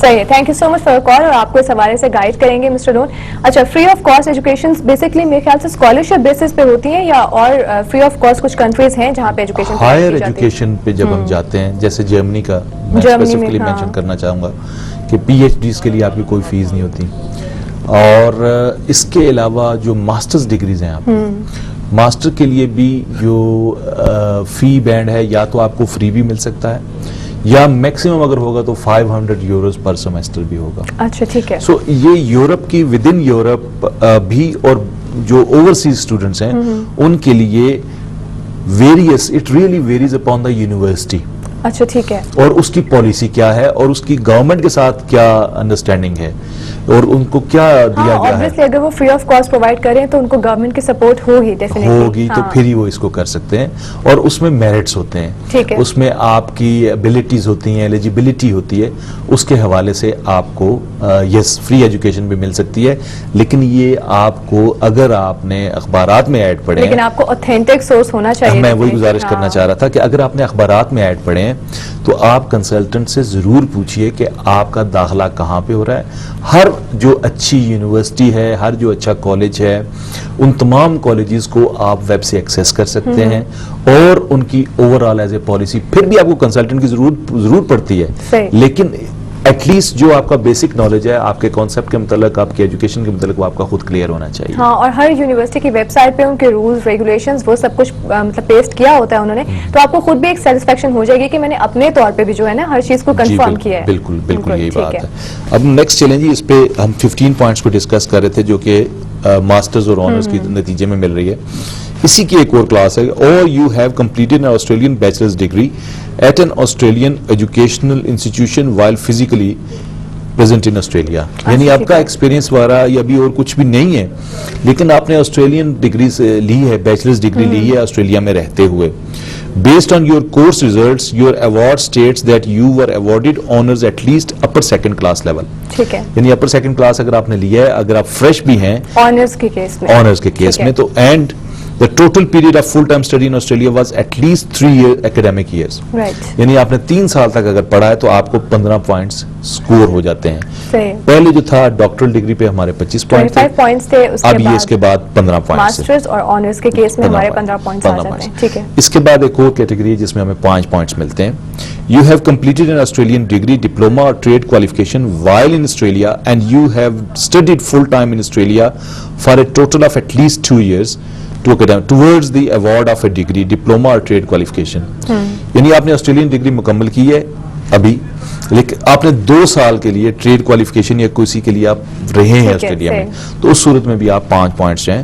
صحیح ہے. Thank you so much for your call, اور آپ کو اس حوالے سے گائیڈ کریں گے مسٹر نون. اچھا, free of cost education basically میرے خیال سے اسکالرشپ بیسس پہ ہوتی ہیں, یا اور فری آف کاسٹ کچھ کنٹریز ہیں جہاں پہ ایجوکیشن ہائر ایجوکیشن پہ جب ہم جاتے ہیں, جیسے جرمنی کا میں اسپیسیفکلی مینشن کرنا چاہوں گا کہ پی ایچ ڈیز کے لیے آپ کی کوئی فیس نہیں ہوتی, اور اس کے علاوہ جو ماسٹرز ڈگریز ہیں آپ ماسٹر کے لیے بھی جو فی بینڈ ہے, یا تو آپ کو فری بھی مل سکتا ہے, یا میکسیمم اگر ہوگا تو 500 یوروز پر سیمسٹر بھی ہوگا. اچھا ٹھیک ہے. سو یہ یورپ کی ود ان یورپ بھی, اور جو اوورسیز اسٹوڈنٹس ہیں ان کے لیے varies, it really varies upon the university. اچھا ٹھیک ہے. اور اس کی پالیسی کیا ہے, اور اس کی گورنمنٹ کے ساتھ کیا انڈرسٹینڈنگ ہے, اور ان کو کیا دیا گیا ہے. اگر وہ فری آف کاسٹ پرووائڈ کریں تو ان کو گورنمنٹ کی سپورٹ ہوگی ہوگی, تو پھر ہی وہ اس کو کر سکتے ہیں. اور اس میں میرٹس ہوتے ہیں, اس میں آپ کی ایبلٹیز ہوتی ہیں, ایلیجیبلٹی ہوتی ہے, اس کے حوالے سے آپ کو یس فری ایجوکیشن بھی مل سکتی ہے. لیکن یہ آپ کو, اگر آپ نے اخبارات میں ایڈ پڑھے, لیکن آپ کو اوتھینٹک سورس ہونا چاہیے. میں وہی گزارش کرنا چاہ رہا تھا کہ اگر آپ نے اخبارات میں ایڈ پڑھے ہیں تو آپ کنسلٹنٹ سے ضرور پوچھئے کہ آپ کا داخلہ کہاں پہ ہو رہا ہے. ہر جو اچھی یونیورسٹی ہے, ہر جو اچھا کالج ہے, ان تمام کالجز کو آپ ویب سے ایکسیس کر سکتے ہیں, اور ان کی over all as a policy, پھر بھی آپ کو کنسلٹنٹ کی ضرور پڑتی ہے, لیکن ایٹ لیسٹ جو آپ کا بیسک نالج ہے آپ کے کانسیپٹ کے متعلق, آپ کے ایجوکیشن کے متعلق, وہ آپ کا خود کلیئر ہونا چاہیے. ہاں, اور ہر یونیورسٹی کی ویب سائٹ پہ ان کے رولز ریگولیشنز وہ سب کچھ مطلب پیسٹ کیا ہوتا ہے انہوں نے, تو آپ کو خود بھی ایک سیٹسفیکشن ہو جائے گی کہ میں نے اپنے طور پہ بھی جو ہے نا ہر چیز کو کنفرم کیا ہے. بالکل بالکل یہی بات ہے. اب نیکسٹ چلیں جی, اس پہ ہم 15 پوائنٹس پہ ڈسکس کر رہے تھے جو کہ ماسٹرز اور آنرز کی نتیجے میں مل رہی ہے. اسی کی ایک اور کلاس ہے, اور you have completed an Australian bachelor's degree at an Australian educational institution while physically present in Australia. یعنی آپ کا ایکسپیرینس وغیرہ یا بھی اور کچھ بھی نہیں ہے, لیکن آپ نے آسٹریلین ڈگری لی ہے, بیچلرز ڈگری لی ہے آسٹریلیا میں رہتے ہوئے. Based on your course results, your award states that you were awarded honors at least upper second class level. ٹھیک ہے. یعنی upper second class اگر آپ نے لیا ہے, اگر آپ فریش بھی ہیں آنرز کے کیس میں, آنرز کے کیس میں, تو and the total period of full time study in Australia was at least 3 academic years. Right. یعنی آپ نے 3 سال تک اگر پڑھا ہے تو آپ کو 15 پوائنٹس سکور ہو جاتے ہیں. صحیح. پہلے جو تھا ڈاکٹرل ڈگری پہ ہمارے 25 پوائنٹس تھے, اب یہ اس کے بعد 15 پوائنٹس. ماسٹرز اور آنرز کے کیس میں ہمارے 15 پوائنٹس آ جاتے ہیں. ٹھیک ہے. اس کے بعد ایک اور کیٹیگری ہے جس میں ہمیں 5 پوائنٹس ملتے ہیں. You have completed an Australian degree, diploma or trade qualification while in Australia, and you have studied full time in Australia for a total of at least 2 years towards the award of a degree, diploma or trade qualification. یعنی آپ نے Australian degree مکمل کی ہے ابھی, لیکن آپ نے 2 سال کے لیے ٹریڈ کوالیفیکیشن یا کسی کے لیے آپ رہے ہیں آسٹریلیا میں, تو اس صورت میں بھی آپ 5 پوائنٹس ہیں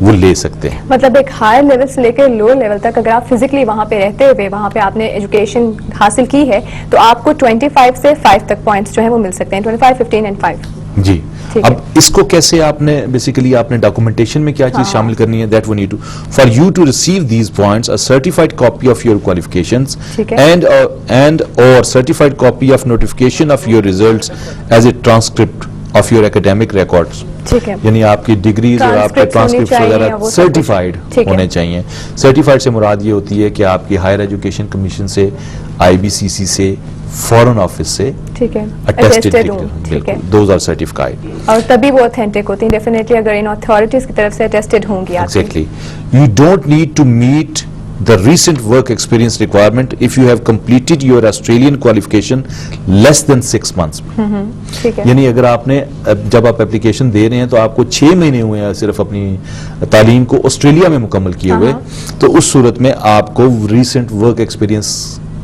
وہ لے سکتے ہیں. مطلب ایک ہائر لیول سے لے کے لوور لیول تک اگر آپ فزیکلی وہاں پہ رہتے ہوئے وہاں پہ آپ نے ایجوکیشن حاصل کی ہے تو آپ کو 25 سے 5 تک پوائنٹس جو ہیں وہ مل سکتے ہیں, 25, 15 and 5. جی. اب اس کو کیسے آپ نے بیسیکلی آپ نے ڈاکومنٹیشن میں کیا چیز شامل کرنی ہے, that we need to for you to receive these points a certified copy of your qualifications and or certified copy of notification of your results as a transcript of your academic records. یعنی آپ کی degrees اور آپ کے ٹرانسکرپٹس وغیرہ certified ہونے چاہیے. Certified سے مراد یہ ہوتی ہے کہ آپ کی ہائر ایجوکیشن کمیشن سے, IBCC سے, فورن آفس سے اٹیسٹڈ, دوز آر سرٹیفائڈ, اور تبھی وہ اوتھینٹک ہوتی ہیں ڈیفینیٹلی اگر ان اتھارٹیز کی طرف سے اٹیسٹڈ ہوں گی. Exactly. You don't need to meet the recent work experience requirement if you have completed your Australian qualification less than 6 months. یعنی اگر آپ نے جب آپ اپلیکیشن دے رہے ہیں تو آپ کو 6 مہینے ہوئے ہیں صرف اپنی تعلیم کو آسٹریلیا میں مکمل کیے ہوئے, تو اس صورت میں آپ کو ریسنٹ ورک ایکسپیرینس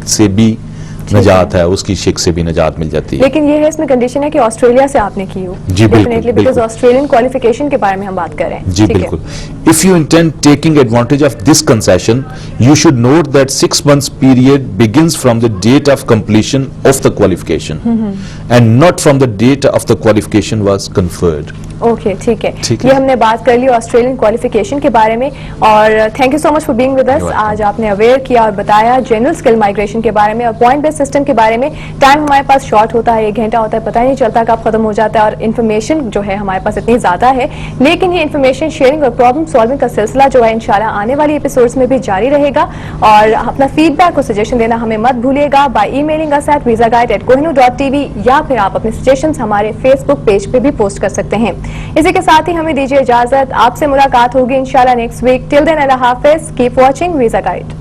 سے بھی نجات ہے, اس کی شک سے بھی نجات مل جاتی ہے. لیکن یہ ہے اس میں کنڈیشن ہے کہ آسٹریلیا سے آپ نے کی ہو. جی بالکل, بیکاز آسٹریلین کوالیفیکیشن کے بارے میں ہم بات کر رہے ہیں. جی بالکل. If you intend taking advantage of this concession, you should note that 6 months period begins from the date of completion of the qualification and not from the date of the qualification was conferred. Okay ٹھیک ہے. یہ ہم نے بات کر لی Australian qualification کے بارے میں, اور thank you so much for being with us. آج آپ نے اویئر کیا اور بتایا جنرل اسکل مائگریشن کے بارے میں, اور پوائنٹ بیس سسٹم کے بارے میں. ٹائم ہمارے پاس شارٹ ہوتا ہے, 1 گھنٹہ ہوتا ہے, پتہ ہی نہیں چلتا کب ختم ہو جاتا ہے, اور انفارمیشن جو ہے ہمارے پاس اتنی زیادہ ہے. لیکن یہ انفارمیشن شیئرنگ اور پرابلم سالونگ کا سلسلہ جو ہے انشاءاللہ آنے والی ایپیسوڈز میں بھی جاری رہے گا. اور اپنا فیڈ بیک اور سجیشن دینا ہمیں مت بھولیے گا by emailing us at visaguide@kohinoor.tv, یا پھر آپ اپنے سجیشنز ہمارے فیس بک پیج پہ بھی پوسٹ کر سکتے ہیں. اسی کے ساتھ ہی ہمیں دیجیے اجازت, آپ سے ملاقات ہوگی انشاءاللہ نیکسٹ ویک. ٹل دین اللہ حافظ, کیپ واچنگ ویزا گائیڈ.